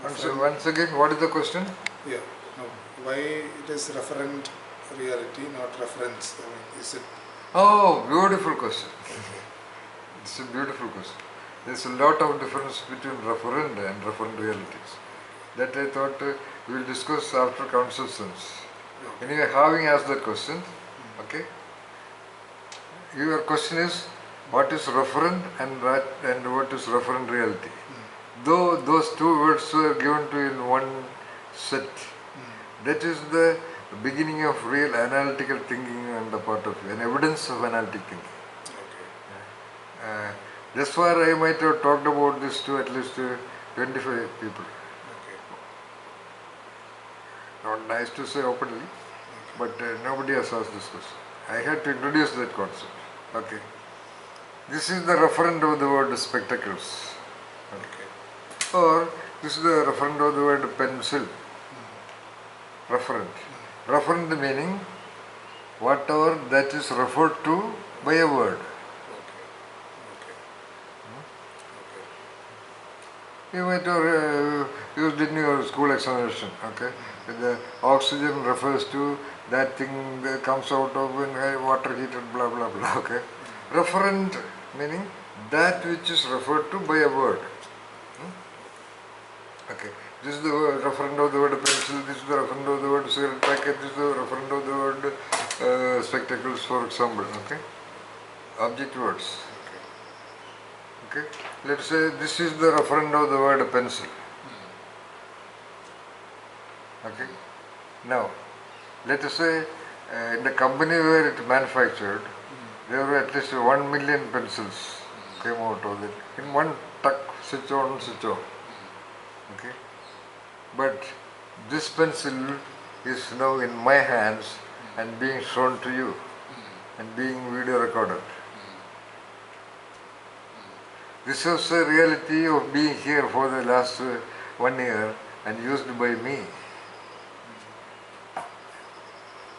Once again, what is the question? Yeah. No. Why it is referent reality, not reference? I mean, is it? Oh, beautiful question. It's a beautiful question. There's a lot of difference between referent and referent realities. That I thought we will discuss after council sense. Okay. Anyway, having asked that question, okay, your question is what is referent and what is referent reality. Though those two words were given to in one set, that is the beginning of real analytical thinking on the part of you, an evidence of analytic thinking. Okay. That's why I might have talked about this to at least 25 people. Okay. Not nice to say openly, but nobody has asked this question. I had to introduce that concept. Okay. This is the referent of the word spectacles. Okay. Or this is the referent of the word pencil. Referent. Referent meaning whatever that is referred to by a word. You might have used in your school examination, okay? The oxygen refers to that thing that comes out of when water heated, blah blah blah, okay? Referent meaning that which is referred to by a word. Okay. This is the referent of the word pencil, this is the referent of the word cigarette packet, this is the referent of the word spectacles, for example, okay? Object words. Okay. Let's say this is the referent of the word pencil. Okay. Now, let us say in the company where it manufactured, there were at least 1 million pencils came out of it in one tuck, switch on, switch off. Okay. But this pencil is now in my hands and being shown to you and being video recorded. This was a reality of being here for the last 1 year and used by me.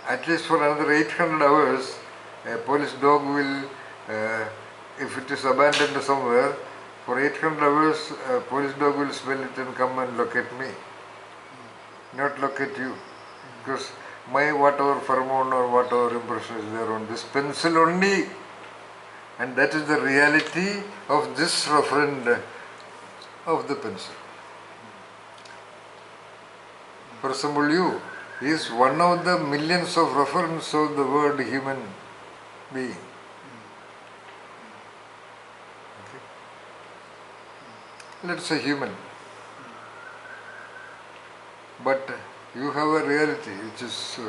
At least for another 800 hours, a police dog will, if it is abandoned somewhere, for 800 hours, a police dog will smell it and come and locate me. Not locate you. Because my whatever pheromone or whatever impression is there on this pencil only. And that is the reality of this referent of the pencil. For example, you is one of the millions of referents of the word human being. Okay. Let's say human. But you have a reality which is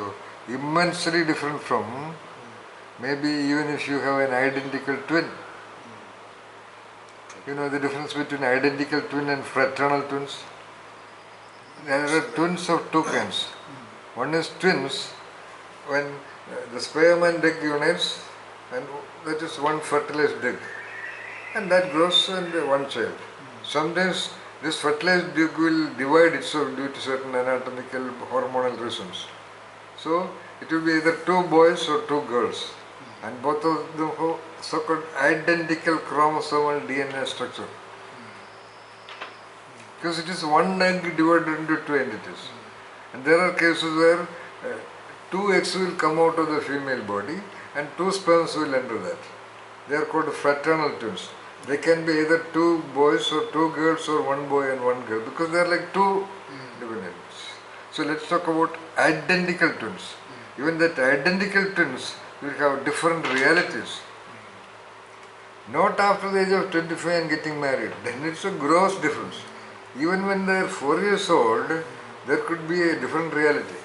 immensely different from maybe even if you have an identical twin. You know the difference between identical twin and fraternal twins? There are twins of two kinds. One is twins when the sperm and egg unites, and that is one fertilized egg, and that grows and one child. Sometimes this fertilized egg will divide itself due to certain anatomical hormonal reasons. So it will be either two boys or two girls, and both of them have so-called identical chromosomal DNA structure. Because it is one egg divided into two entities. And there are cases where two eggs will come out of the female body and two sperms will enter that. They are called fraternal twins. They can be either two boys or two girls or one boy and one girl because they are like two different entities. So let's talk about identical twins. Even that identical twins will have different realities. Not after the age of 25 and getting married. Then it's a gross difference. Even when they are 4 years old, there could be a different reality.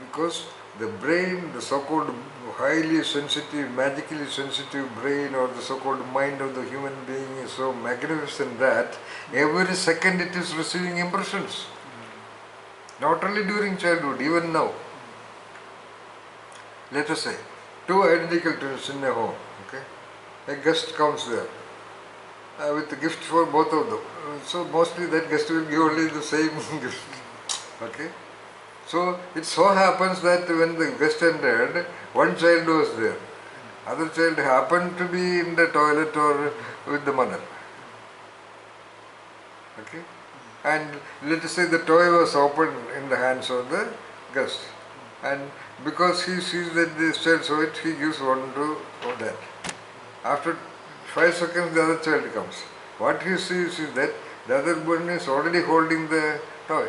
Because the brain, the so-called highly sensitive, magically sensitive brain or the so-called mind of the human being is so magnificent that every second it is receiving impressions. Not only during childhood, even now. Let us say, two identical twins in a home, okay? A guest comes there with a gift for both of them. So mostly that guest will give only the same gift, okay? So it so happens that when the guest entered, one child was there. Other child happened to be in the toilet or with the mother. Okay? and let us say the toy was opened in the hands of the guest, and because he sees that this child saw it, he gives one to that. After 5 seconds, the other child comes. What he sees is that the other one is already holding the toy.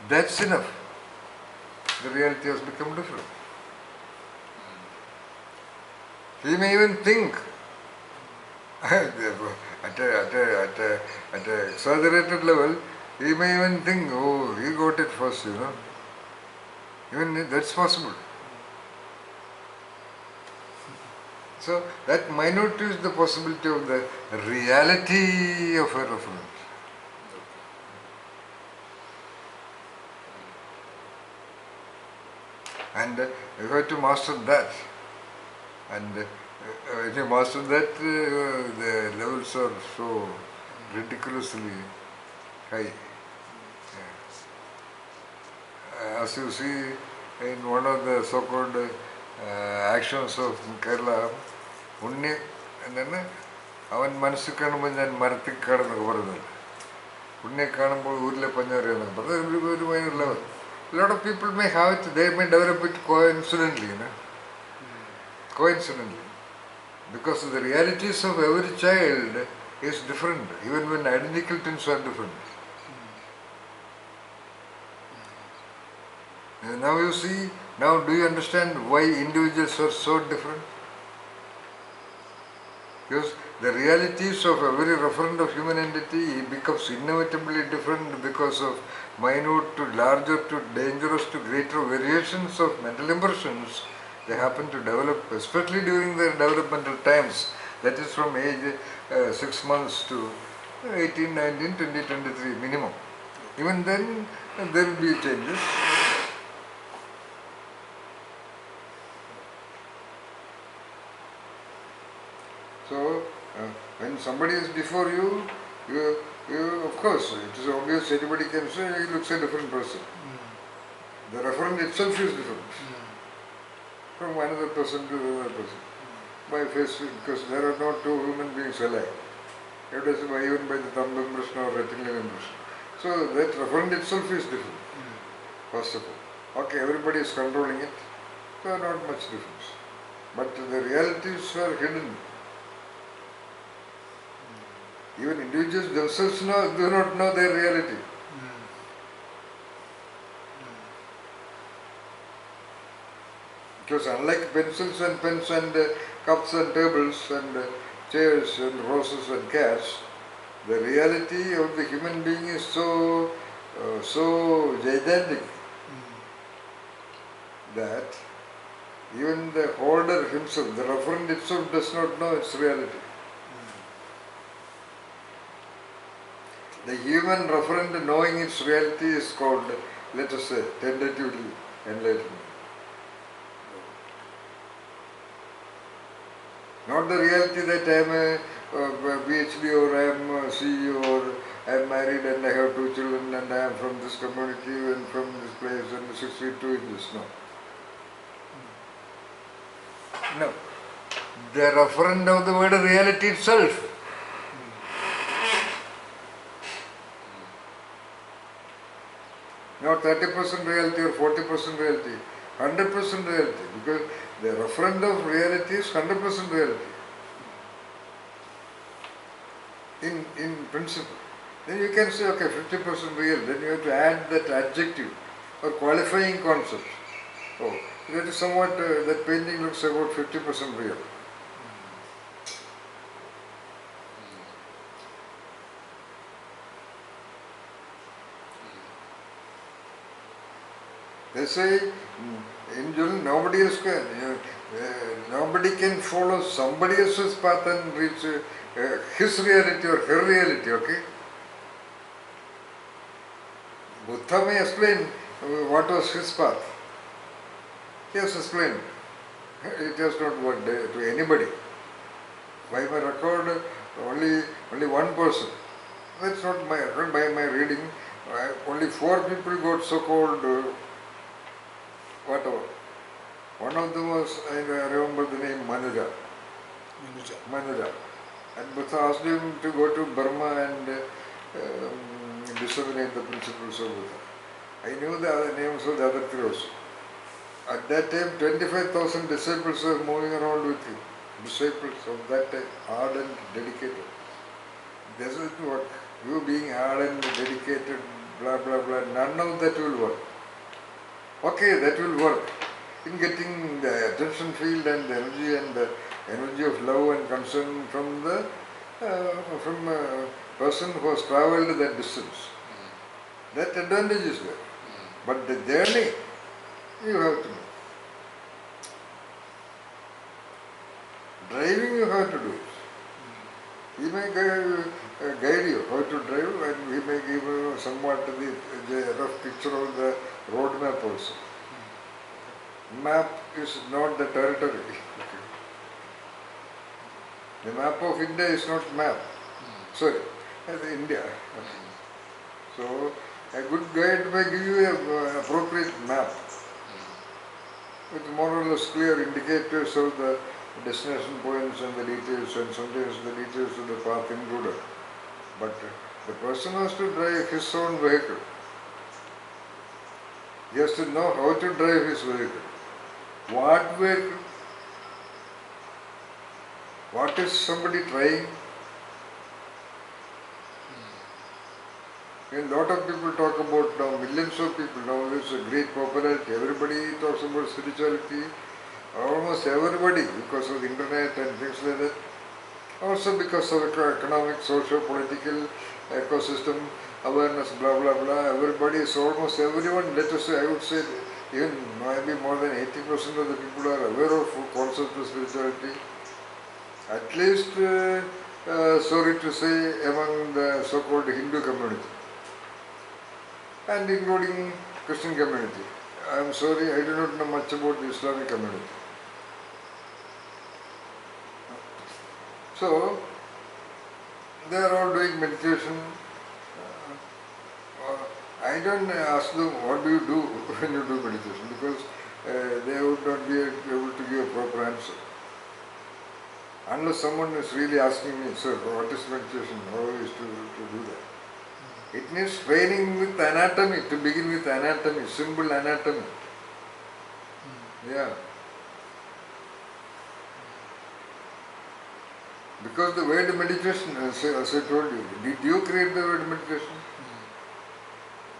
That's enough. The reality has become different. He may even think at an exaggerated level, he may even think, oh, he got it first, Even that's possible. So that minute is the possibility of the reality of a referent. And you have to master that. And when you master that, the levels are so ridiculously high. As you see in one of the so-called actions of Kerala, ഉണ്ണി എന്താണ് അവൻ മനസ്സിൽ കാണുമ്പോൾ ഞാൻ മരത്തിൽ കാണുന്നൊക്കെ പറയുന്നത്, ഉണ്ണിയെ കാണുമ്പോൾ ഊരിലെ പഞ്ഞറിയെന്നൊക്കെ പറഞ്ഞത് ഒരു minor level. A lot of people may have it, they may develop it coincidentally, coincidentally. Because the realities of every child is different, even when identical twins are different. And now you see, now do you understand why individuals are so different? Because the realities of every referent of human entity becomes inevitably different because of minute to larger to dangerous to greater variations of mental impressions they happen to develop, especially during their developmental times, that is from age 6 months to 18, 19, 20, 23 minimum. Even then there will be changes. So when somebody is before you, of course, it is obvious, anybody can say he looks a different person. The referent itself is different from another person to another person. By face, because there are no two human beings alike. It is even by the thumb impression or retinal impression. So that referent itself is different, first of all. Okay, everybody is controlling it, so not much difference. But the realities are hidden. Even individuals themselves do not know their reality. Because unlike pencils and pens and cups and tables and chairs and roses and cats, the reality of the human being is so gigantic that even the holder himself, the referent itself, does not know its reality. The human referent knowing its reality is called, let us say, tentatively enlightenment. Not the reality that I am a PhD or I am a CEO or I am married and I have 2 children and I am from this community and from this place and 6 feet 2 inches. No. No. The referent of the word reality itself. Not 30% reality or 40% reality, 100% reality, because the referent of reality is 100% reality in principle. Then you can say, okay, 50% real, then you have to add that adjective or qualifying concept. Oh, that is somewhat, that painting looks about 50% real. They say, in general, nobody can follow somebody else's path and reach his reality or her reality, okay? Buddha may explain what was his path. He has explained. It has not worked to anybody. By my record, only one person. That's not my record. By my reading, only 4 people got so-called whatever. One of them was, I remember the name Manuja. And Buddha asked him to go to Burma and disseminate the principles of Buddha. I knew the other names of the other three also. At that time, 25,000 disciples were moving around with him. Disciples of that time, ardent, dedicated. This is what you being ardent, dedicated, blah blah blah. None of that will work. Okay, that will work in getting the attention field and the energy of love and concern from the from a person who has travelled that distance. That advantage is there. But the journey, you have to know. Driving, you have to do it. He may guide you how to drive, and he may give you somewhat the rough picture of the road map also. Map is not the territory. The map of India is not map. Sorry, India. So a good guide may give you an appropriate map with more or less clear indicators of the destination points and the details, and sometimes the details of the path included. But the person has to drive his own vehicle. He has to know how to drive his vehicle. What vehicle? What is somebody trying? A lot of people talk about now, millions of people now, there's a great popularity. Everybody talks about spirituality. Almost everybody, because of the internet and things like that. Also because of economic, social, political, ecosystem, awareness, blah blah blah. Everybody is almost everyone, let us say, I would say, even maybe more than 80% of the people are aware of concepts of spirituality. At least, sorry to say, among the so-called Hindu community. And including Christian community. I am sorry, I do not know much about the Islamic community. So, they are all doing meditation. I don't ask them, what do you do when you do meditation? Because they would not be able to give a proper answer. Unless someone is really asking me, sir, what is meditation? How is to do that? It needs training with anatomy, to begin with anatomy, simple anatomy. Yeah. Because the word meditation, as I told you, did you create the word meditation?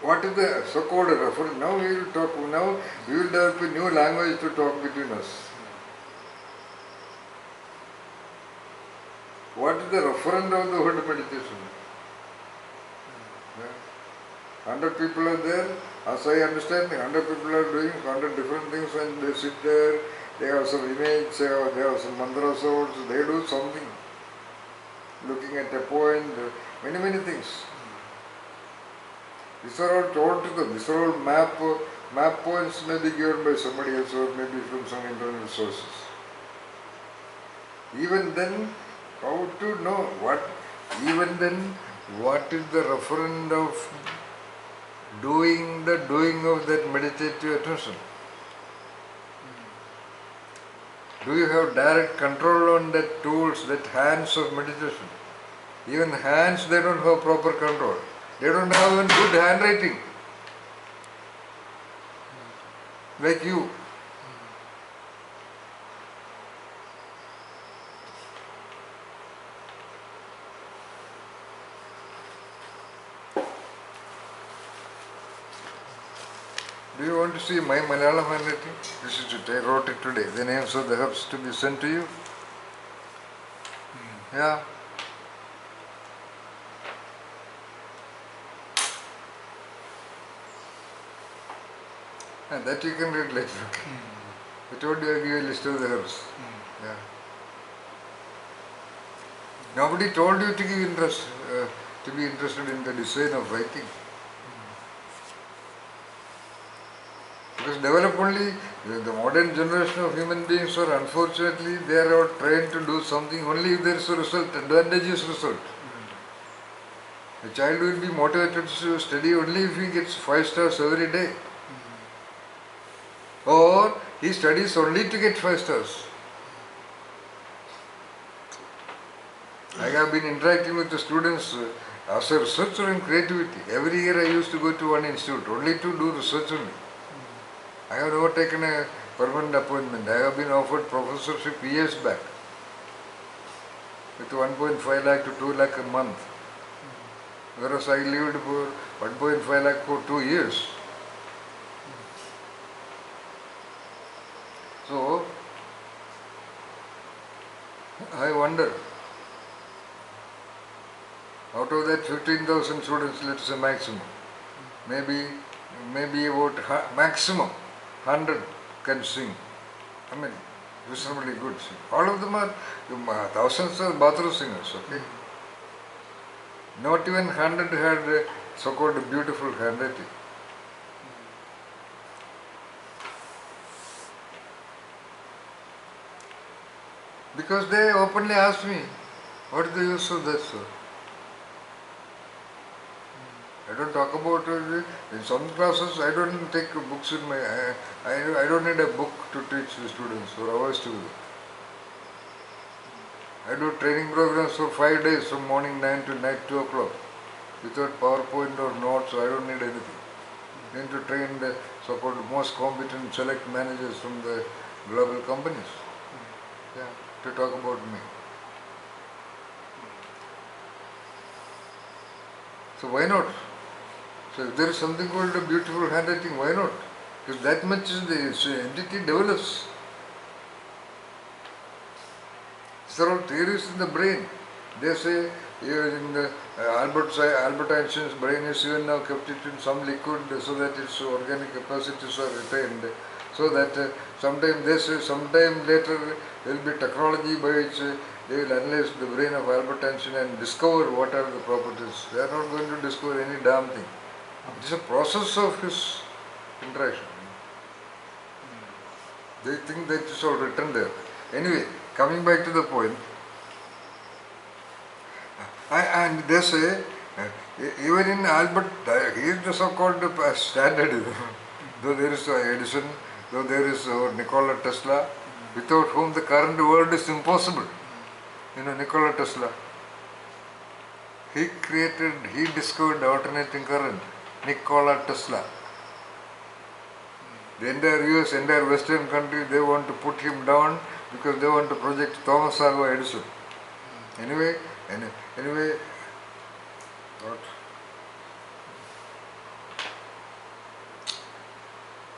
What is the so-called referent? Now we will talk, now we will develop a new language to talk between us. What is the referent of the word meditation? 100 people are there, as I understand, 100 people are doing 100 different things, and they sit there, they have some image, they have some mantra source, they do something, looking at a point, many things. These are all told to them, these are all map points may be given by somebody else or maybe from some internal sources. Even then, how to know what, even then, what is the referent of doing of that meditative attention? Do you have direct control on that tools, that hands of meditation? Even hands, they don't have proper control. They don't have even good handwriting. Like you. Do you want to see my Malayalam handwriting? This is it, I wrote it today. The names of the herbs to be sent to you. Yeah. And that you can read later. I told you I give you a list of the herbs. Yeah. Nobody told you to give interest, to be interested in the design of writing. Because develop only, the modern generation of human beings are, unfortunately, they are all trained to do something only if there is a result, advantageous result. The child will be motivated to study only if he gets 5 stars every day. Or he studies only to get 5 stars. I have been interacting with the students As a researcher in creativity, every year I used to go to one institute only to do research only. I have never taken a permanent appointment. I have been offered professorship years back with 1.5 lakh to 2 lakh a month, whereas I lived for 1.5 lakh for 2 years. So, I wonder, out of that 15,000 students, let's say maximum, maybe about maximum 100 can sing. I mean, reasonably good sing. All of them are thousands of bathroom singers, okay? Not even 100 had so-called beautiful handwriting. Because they openly asked me, what is the use of that, sir? I don't talk about it. In some classes, I don't take books in my. I don't need a book to teach the students for hours together. I do training programs for 5 days from morning 9 to night 2 o'clock without PowerPoint or notes. So I don't need anything. I need to train the so-called most competent select managers from the global companies. Yeah, to talk about me. So why not? So if there is something called a beautiful handwriting, why not? Because that much is the entity develops. These are all theories in the brain. They say in the Albert Einstein's brain is even now kept it in some liquid so that its organic capacities are retained. So that sometime they say, sometime later there will be technology by which they will analyze the brain of Albert Einstein and discover what are the properties. They are not going to discover any damn thing. It is a process of his interaction. They think that it's all written there. Anyway, coming back to the point, and they say, even in Albert, he is the so-called standard. Though there is Edison, though there is Nikola Tesla, without whom the current world is impossible. You know, Nikola Tesla, he discovered alternating current. Nikola Tesla. The entire US, entire Western country, they want to put him down because they want to project Thomas Alva Edison. Anyway, what?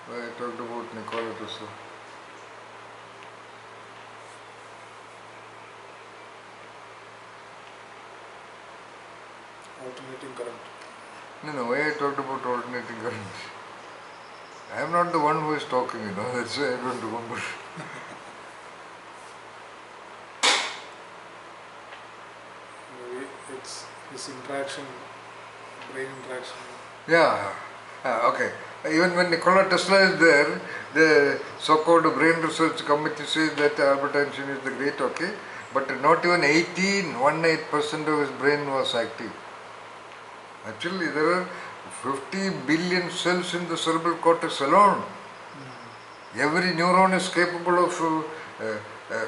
I talked about Nikola Tesla. Alternating current. No, why I talked about alternating current? I am not the one who is talking, that's why I don't remember. Maybe it's this interaction, brain interaction. Yeah, okay. Even when Nikola Tesla is there, the so-called brain research committee says that Albert Einstein is the great, okay, but not even 18% of his brain was active. Actually, there are 50 billion cells in the cerebral cortex alone. Every neuron is capable of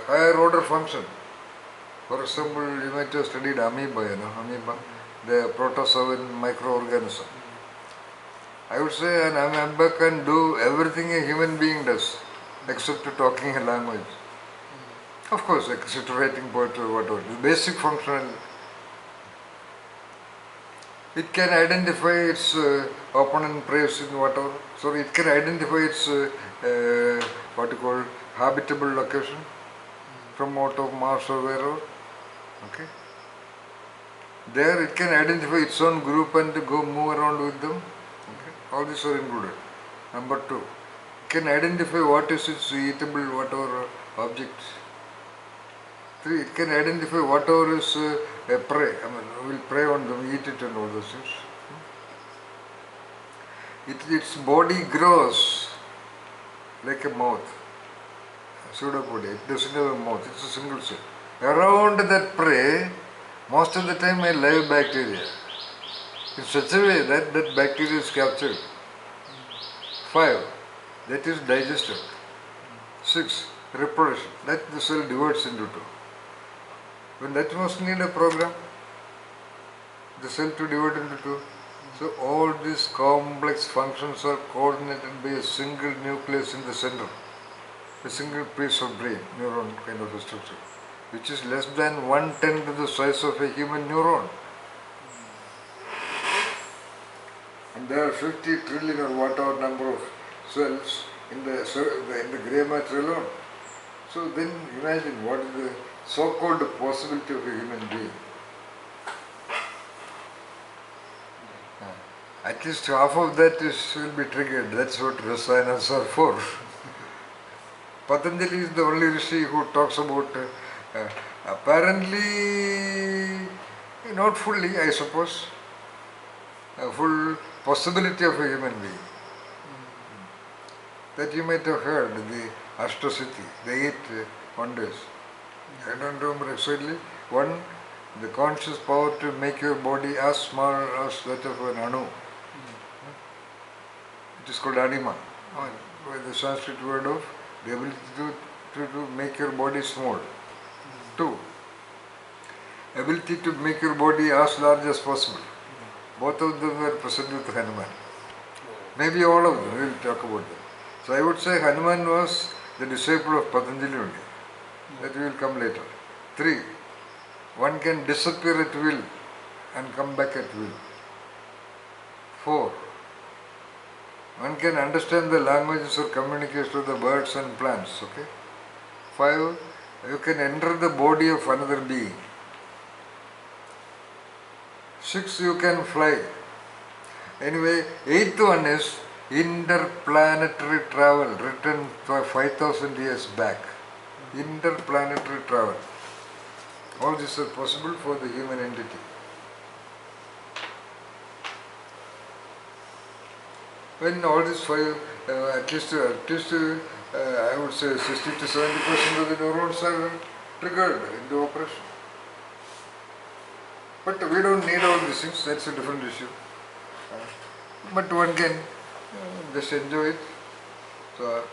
higher order function. For example, you might have studied amoeba, the protozoan microorganism. I would say an amoeba can do everything a human being does, except talking a language. Of course, except writing poetry or whatever. The basic functional. It can identify its opponent praise in whatever. So it can identify its what you call habitable location from out of Mars or wherever. Okay. There it can identify its own group and go move around with them. Okay. All these are included. Number 2, it can identify what is its eatable whatever object. 3, it can identify whatever is a prey. Will prey on them, eat it and all those things. Its body grows like a mouth, pseudopody. It doesn't have a mouth, it's a single cell. Around that prey, most of the time a live bacteria. In such a way that that bacteria is captured. 5, that is digested. 6, reproduction. That the cell divides into 2. When that must need a program. the cell to divide into two. So all these complex functions are coordinated by a single nucleus in the center, a single piece of brain, neuron kind of a structure, which is less than 1/10 of the size of a human neuron. And there are 50 trillion or whatever number of cells in the grey matter alone. So then imagine what is the so-called possibility of a human being. At least half of that will be triggered. That's what rasayanas are for. Patanjali is the only rishi who talks about apparently, not fully, I suppose, a full possibility of a human being. That you might have heard, the Ashtasiddhi, the 8 wonders. I don't remember exactly. One, the conscious power to make your body as small as that of an anu. It is called anima. The Sanskrit word of the ability to make your body small. 2, ability to make your body as large as possible. Both of them were present with Hanuman. Maybe all of them, we will talk about them. So I would say Hanuman was the disciple of Patanjali only. That will come later. 3, one can disappear at will and come back at will. 4, one can understand the languages or communication of the birds and plants. Okay. 5, you can enter the body of another being. 6, you can fly. Anyway, 8th one is interplanetary travel, written 5,000 years back. Interplanetary travel. All this is possible for the human entity. When all these 5, at least I would say 60 to 70% of the neurons are triggered into operation. But we don't need all these things, that's a different issue. But one can just enjoy it. So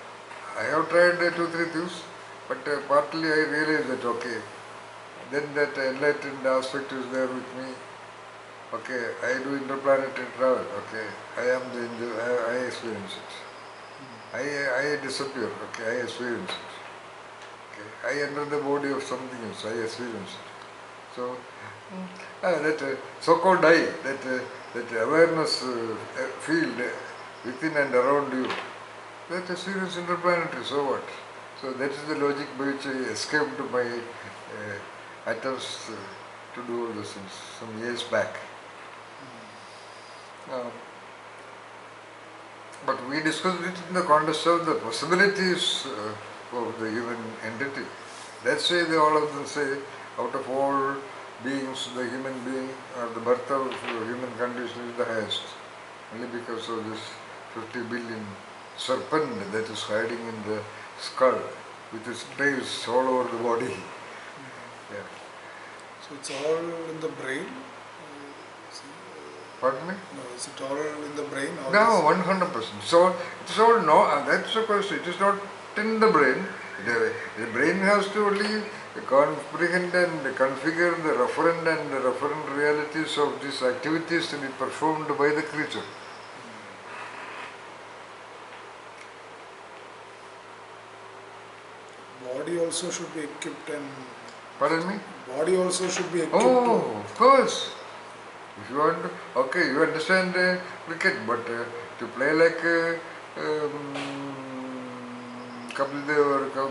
I have tried 2-3 things, but partly I realized that okay, then that enlightened aspect is there with me. Okay, I do interplanetary travel. Okay, I experience it. I disappear. Okay, I experience it. Okay, I enter the body of something else. I experience it. So that so-called I, that awareness field within and around you, that experience interplanetary. So what? So that is the logic by which I escaped my attempts to do all those things some years back. But we discussed it in the context of the possibilities of the human entity. That's why they all of them say, out of all beings, the human being or the birth of human condition is the highest. Only because of this 50 billion serpent that is hiding in the skull with its tails all over the body. Yeah. So it's all in the brain? Pardon me? No, is it all in the brain? No, 100%. So it's all no. That's the question. It is not in the brain. The brain has to only comprehend and configure the referent and the referent realities of these activities to be performed by the creature. Body also should be equipped and... Pardon me? Body also should be equipped. Oh, of course. If you want to, okay, you understand cricket, but to play like Kapil Dev or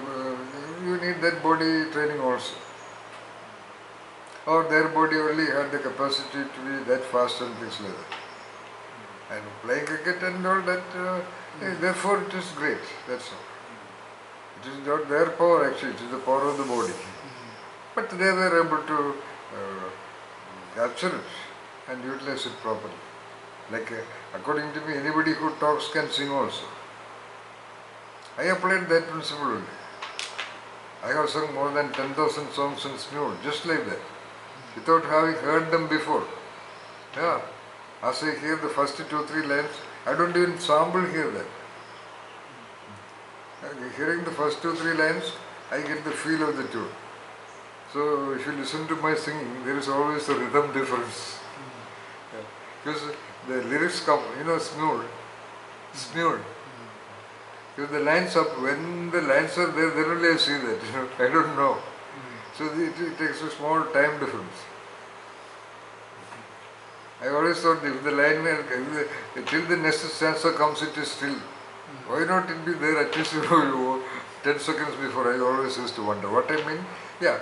you need that body training also. Or their body only had the capacity to be that fast and things like that. And playing cricket and all that, therefore it is great, that's all. It is not their power actually, it is the power of the body. But they were able to capture it and utilize it properly. Like according to me, anybody who talks can sing also. I applied that principle only. I have sung more than 10,000 songs in Smule, just like that, without having heard them before. Yeah, as I hear the first 2-3 lines, I don't even sample hear that. Hearing the first 2-3 lines, I get the feel of the tune. So if you listen to my singing, there is always a rhythm difference. Because the lyrics come, smeared. Because the lines up, when the lines are there, then only I see that, I don't know. So it takes a small time difference. I always thought if the line, till the next stanza comes, it is still. Why not it be there at least 10 seconds before? I always used to wonder. What I mean? Yeah.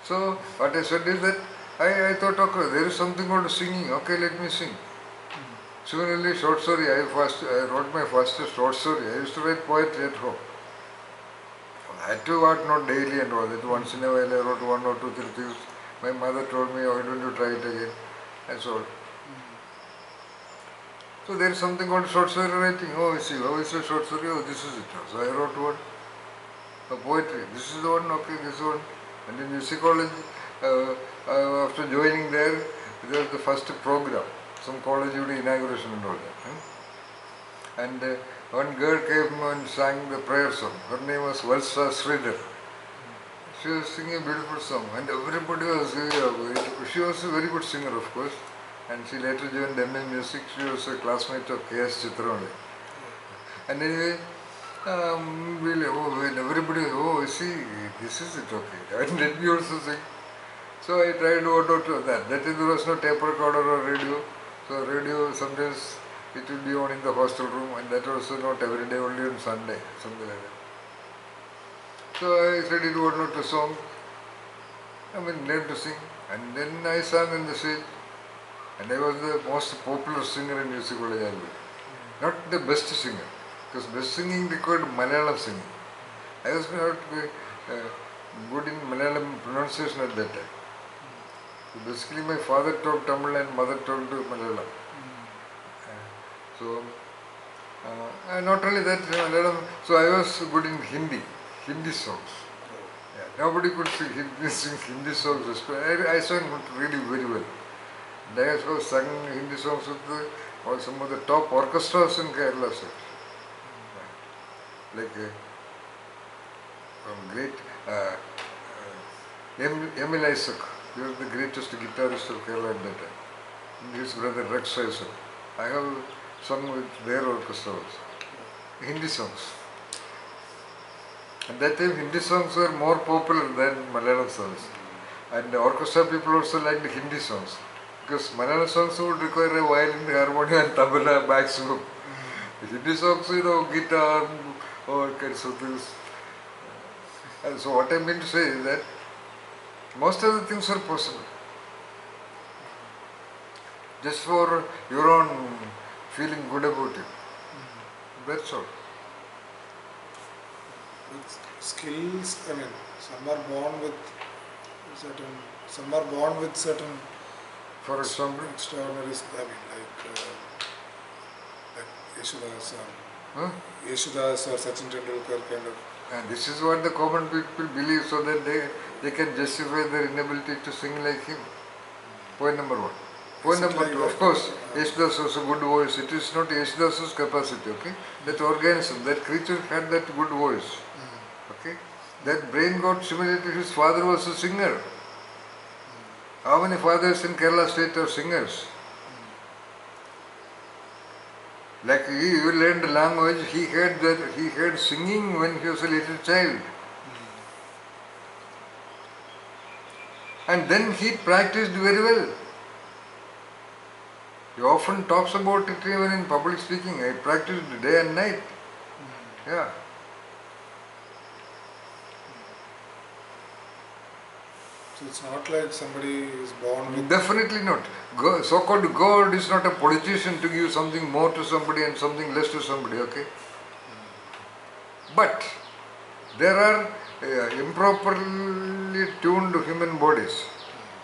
So what I said is that I thought, okay, there is something called singing. Okay, let me sing. Similarly, short story. I wrote my first short story. I used to write poetry at home. I had to write not daily and all that. Once in a while I wrote 1 or 2, 3 things. My mother told me, why don't you try it again? And so on. So there is something called short story writing. Oh, I see. How is a short story? Oh, this is it. So I wrote one. A poetry. This is the one. Okay, this one. And in musicology, after joining there was the first program. Some college would inauguration and all that. And one girl came and sang the prayer song. Her name was Valsa Sridhar. She was singing a beautiful song, and everybody was. She was a very good singer, of course. And she later joined MA Music. She was a classmate of K.S. Chitranoli. And anyway, when everybody, see, this is it, okay. And let me also sing. So I tried one or two of that. That is, there was no tape recorder or radio. So radio, sometimes it will be on in the hostel room, and that also not every day, only on Sunday, something like that. So I studied one or two songs. Learned to sing. And then I sang in the stage. And I was the most popular singer in music college. Not the best singer, because best singing required Malayalam singing. I was not good in Malayalam pronunciation at that time. So basically my father taught Tamil and mother taught Malayalam. And not only that, Malayalam, so I was good in Hindi songs. Yeah, nobody could sing Hindi songs. I sang really very well. And I also sang Hindi songs with some of the top orchestras in Kerala. Like great Emil Isaac. He was the greatest guitarist of Kerala at that time. And his brother Rex Isaac. I have sung with their orchestra also. Hindi songs. At that time Hindi songs were more popular than Malayalam songs. And the orchestra people also liked Hindi songs. Because Malayalam songs would require a violin, harmonium and tabla, maximum. Hindi songs, guitar, all kinds of things. And so what I mean to say is that most of the things are possible. Just for your own feeling good about it. That's all. With skills, some are born with certain, For example, extraordinary, like Yeshudas or Sachin Tendulkar kind of. and this is what the common people believe, so that they can justify their inability to sing like him. Point number 1. Point number 2, of course, Yeshudas was a good voice. It is not Yeshudas's capacity, okay? That organism, that creature had that good voice, okay? That brain got stimulated. His father was a singer. How many fathers in Kerala state are singers? Like he learned the language, he heard singing when he was a little child. And then he practiced very well. He often talks about it even in public speaking. I practiced day and night. Yeah. So it's not like somebody is born with... Definitely not. So-called God is not a politician to give something more to somebody and something less to somebody, okay? But there are improperly tuned human bodies.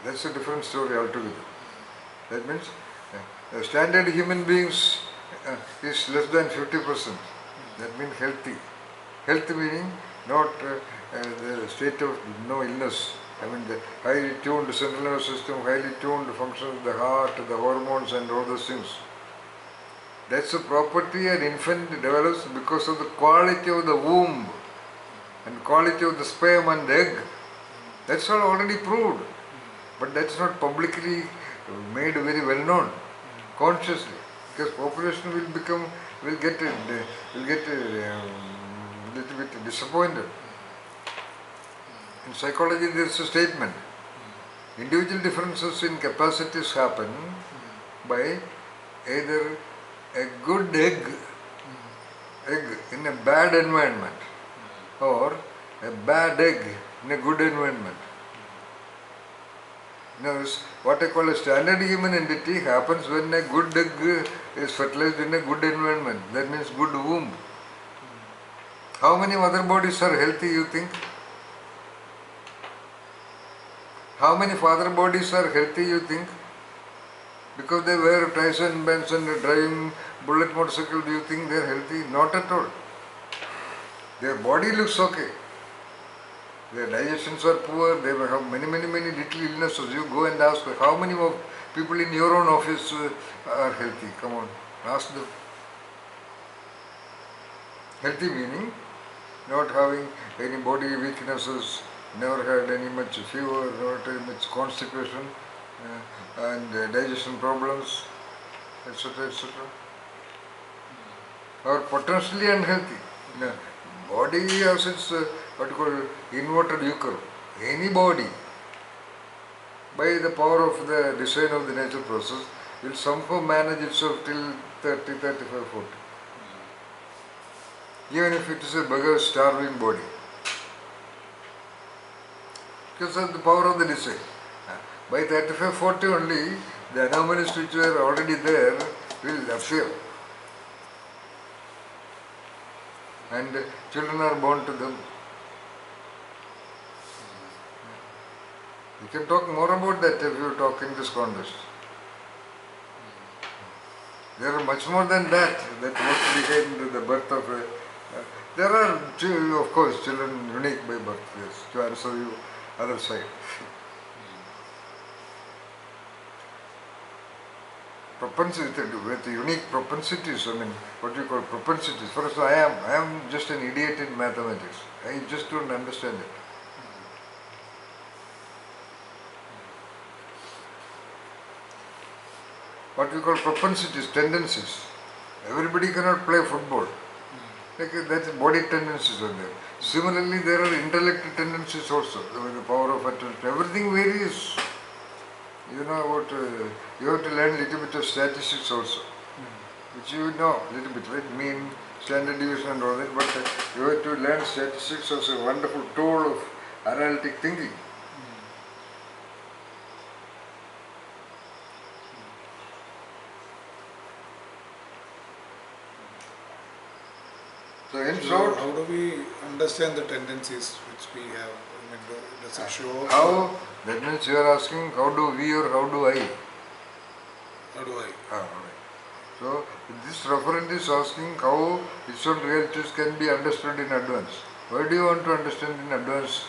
That's a different story altogether. That means standard human beings is less than 50%. That means healthy. Health meaning not the state of no illness. The highly tuned central nervous system, highly tuned functions of the heart, the hormones and all those things. That's a property an infant develops because of the quality of the womb and quality of the sperm and the egg. That's all already proved. But that's not publicly made very well known. consciously, because population will get little bit disappointed. In psychology, there is a statement: individual differences in capacities happen by either a good egg in a bad environment, or a bad egg in a good environment. Now, what I call a standard human entity happens when a good egg is fertilized in a good environment. That means good womb. How many mother bodies are healthy, you think? How many father bodies are healthy, you think? Because they wear ties and bands and driving bullet motorcycle, do you think they are healthy? Not at all. Their body looks okay. Their digestions are poor, they may have many little illnesses. You go and ask how many of people in your own office are healthy. Come on, ask them. Healthy meaning not having any body weaknesses, never had any much fever, never had much constipation and digestion problems, etc. etc. Or potentially unhealthy. Body has its what you call inverted euchre. Any body, by the power of the design of the nature process, will somehow manage itself till 30, 35, 40. Even if it is a beggar starving body. Because of the power of the design. By 35, 40 only, the anomalies which were already there will appear. And children are born to them. We can talk more about that if you talk in this context. There are much more than that was behind the birth of a... there are, of course, children unique by birth, yes, to answer you other side. Propensity, with unique propensities, I mean, what you call propensities. First, I am just an idiot in mathematics. I just don't understand it. What we call propensities, tendencies. Everybody cannot play football. That's body tendencies are there. Similarly, there are intellect tendencies also. The power of attention. Everything varies. You know about, you have to learn a little bit of statistics also. Which you know a little bit, right? Mean, standard deviation and all that. But you have to learn statistics as a wonderful tool of analytic thinking. So in short, how do we understand the tendencies which we have? I mean, does it show? How? That means you are asking how do we or how do I? How do I? Right. So this referent is asking how its own realities can be understood in advance. Why do you want to understand in advance?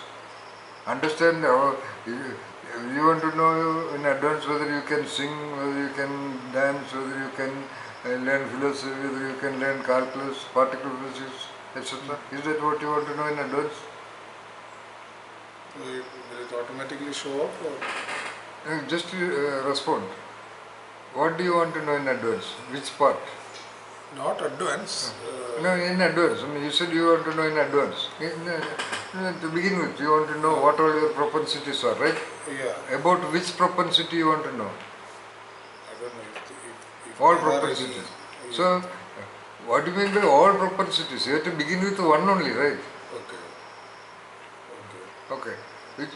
Understand how you want to know in advance whether you can sing, whether you can dance, whether you can learn philosophy, whether you can learn calculus, particle physics, etc. Is that what you want to know in advance? Will it automatically show up? Or? Just respond. What do you want to know in advance? Which part? Not advance. No, in advance. I mean, you said you want to know in advance. To begin with, you want to know what all your propensities are, right? Yeah. About which propensity you want to know? I don't know if all propensities. So, what do you mean by all propensities? You have to begin with one only, right? Okay.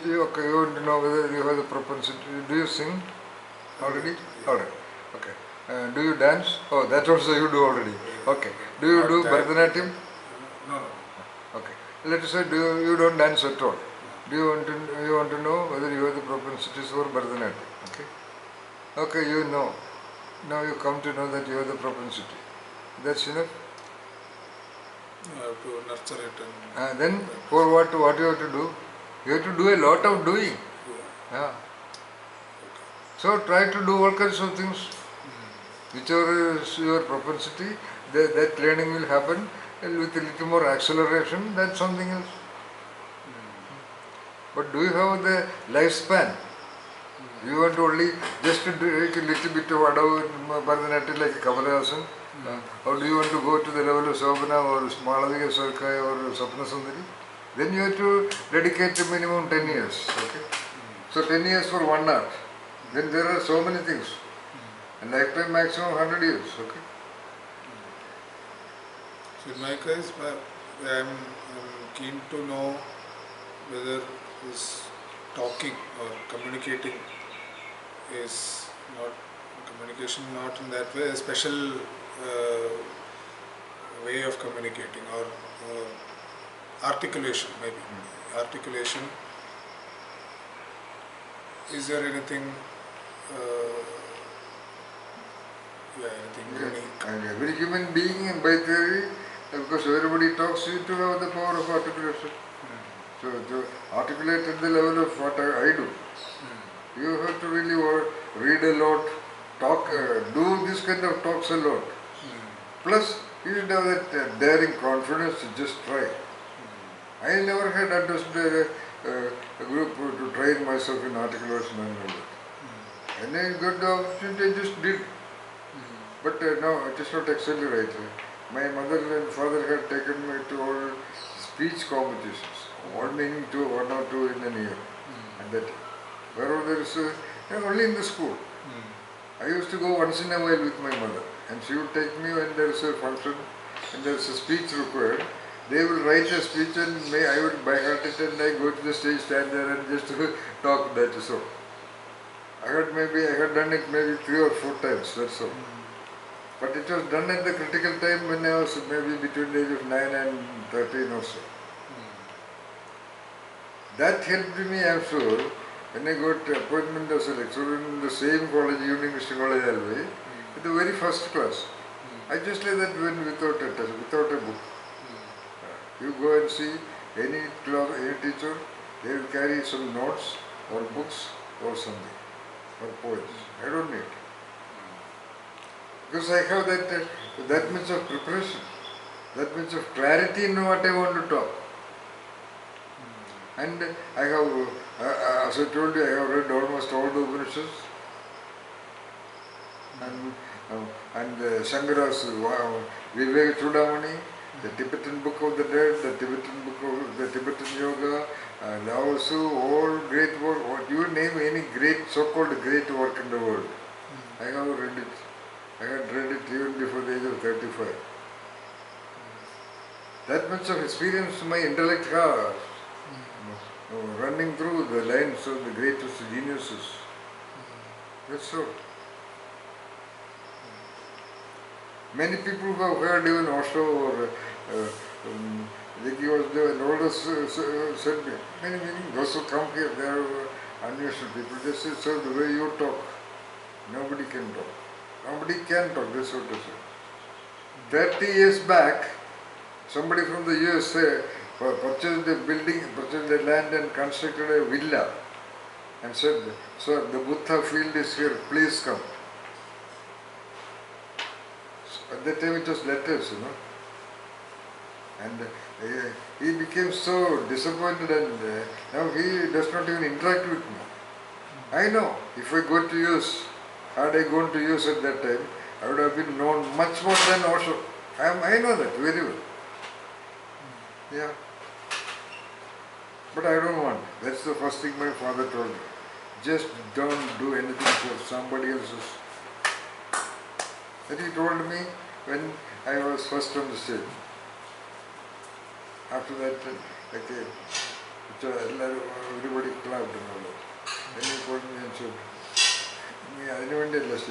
You want to know whether you have the propensity. Do you sing already? Yeah. Alright. Okay. Do you dance? Oh, that also you do already. Okay. Do you do Bharatanatyam? No. Okay. Let us say you don't dance at all. Do you want to know whether you have the propensities for Bharatanatyam? Okay. Okay, you know. Now you come to know that you have the propensity. That's enough. You have to nurture it and then for what you have to do? You have to do a lot of doing. Yeah. So try to do all kinds of things. Whichever is your propensity, that learning will happen, and with a little more acceleration, that's something else. But do you have the lifespan? You want to only just to do a little bit of Bharatanatyam like Kamalasan? Or do you want to go to the level of Sobhana or Malavika Sarkaya or Sapna Sundari? Then you have to dedicate a minimum 10 years. Okay? So 10 years for 1 hour. Then there are so many things. And lifetime maximum 100 years. Okay? So in my case, I'm keen to know whether this talking or communicating is not communication, not in that way, a special way of communicating or articulation maybe. Articulation. Is there anything? Anything unique? And every human being, by theory, because everybody talks, you to have the power of articulation. So to articulate at the level of what I do, you have to really read a lot, talk, do this kind of talks a lot. Plus, you should have that daring confidence to just try. I never had understood a group to train myself in articulation and all that. And I got the opportunity, I just did. But no, it is not exactly right. My mother and father had taken me to all speech competitions, one or two in a year. And that, wherever there is only in the school. I used to go once in a while with my mother, and she would take me when there is a function and there is a speech required. They will write a speech and I would by heart it and I go to the stage, stand there and just talk that is all. I had done it maybe 3 or 4 times, that's all. But it was done at the critical time when I was maybe between the age of 9 and 13 or so. That helped me, I am sure, when I got appointment as a lecturer in the same college, Union Christian College Railway, with the very first class. I just like that when without a test, without a book. You go and see any class, any teacher, they will carry some notes or books or something, or poems. I don't need. Because I have that much of preparation, that much of clarity in what I want to talk. And I have, as I told you, I have read almost all the Upanishads. And Shankara's Viveka Chudamani, the Tibetan Book of the Dead, the Tibetan Book of the Tibetan Yoga, and also all great work, what you name any great, so-called great work in the world. I have read it. I had read it even before the age of 35. That much of experience my intellect has, running through the lines of the greatest geniuses. That's so. Many people who have heard even Osho or Ziggy was there and all those said, many, those who come here, they are unusual people. They say, sir, the way you talk, nobody can talk. Nobody can talk, that's what they say. 30 years back, somebody from the USA purchased a building, purchased a land and constructed a villa and said, sir, the Buddha field is here, please come. So at that time it was letters, And he became so disappointed and now he does not even interact with me. I know, if I go to use, had I gone to use at that time, I would have been known much more than Osho. I know that very well. Yeah. But I don't want. That's the first thing my father told me. Just don't do anything for somebody else's. That he told me when I was first on the stage. After that, everybody clapped and all that. Then he called me and said, that was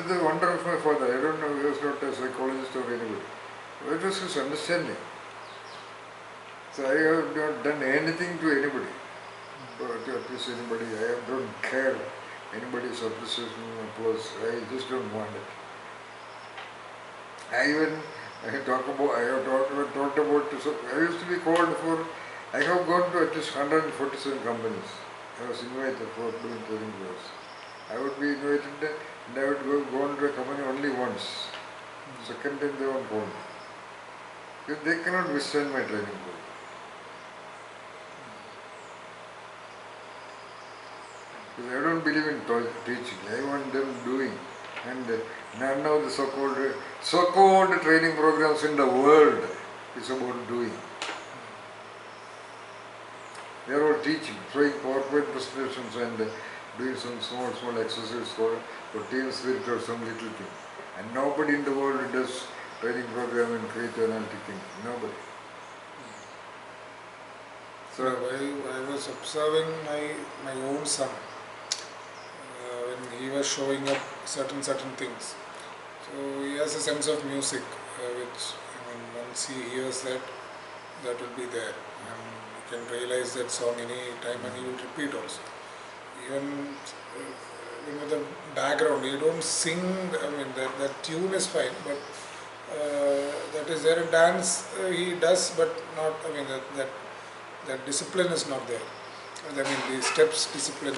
the wonder of my father. I don't know, he was not a psychologist or anybody. It was his understanding. So I have not done anything to anybody, to appease anybody. I don't care anybody's appreciation or applause. I just don't want it. I have talked about, so I used to be called for, I have gone to at least 147 companies. I was invited for doing training course. I would be invited and I would go into a company only once. Second time they won't call me. Because they cannot withstand my training course. Because I don't believe in teaching. I want them doing. And none of the so-called training programs in the world is about doing. They are all teaching, showing PowerPoint presentations and doing some small exercises for team spirit or some little thing. And nobody in the world does training program in creative analytic thinking. Nobody. So I was observing my own son when he was showing up certain things. So he has a sense of music, which once he hears that, that will be there, and he can realize that song any time, and he will repeat also. Even with the background, you don't sing. That tune is fine, but that is there. In dance, he does, but not. That discipline is not there. The steps discipline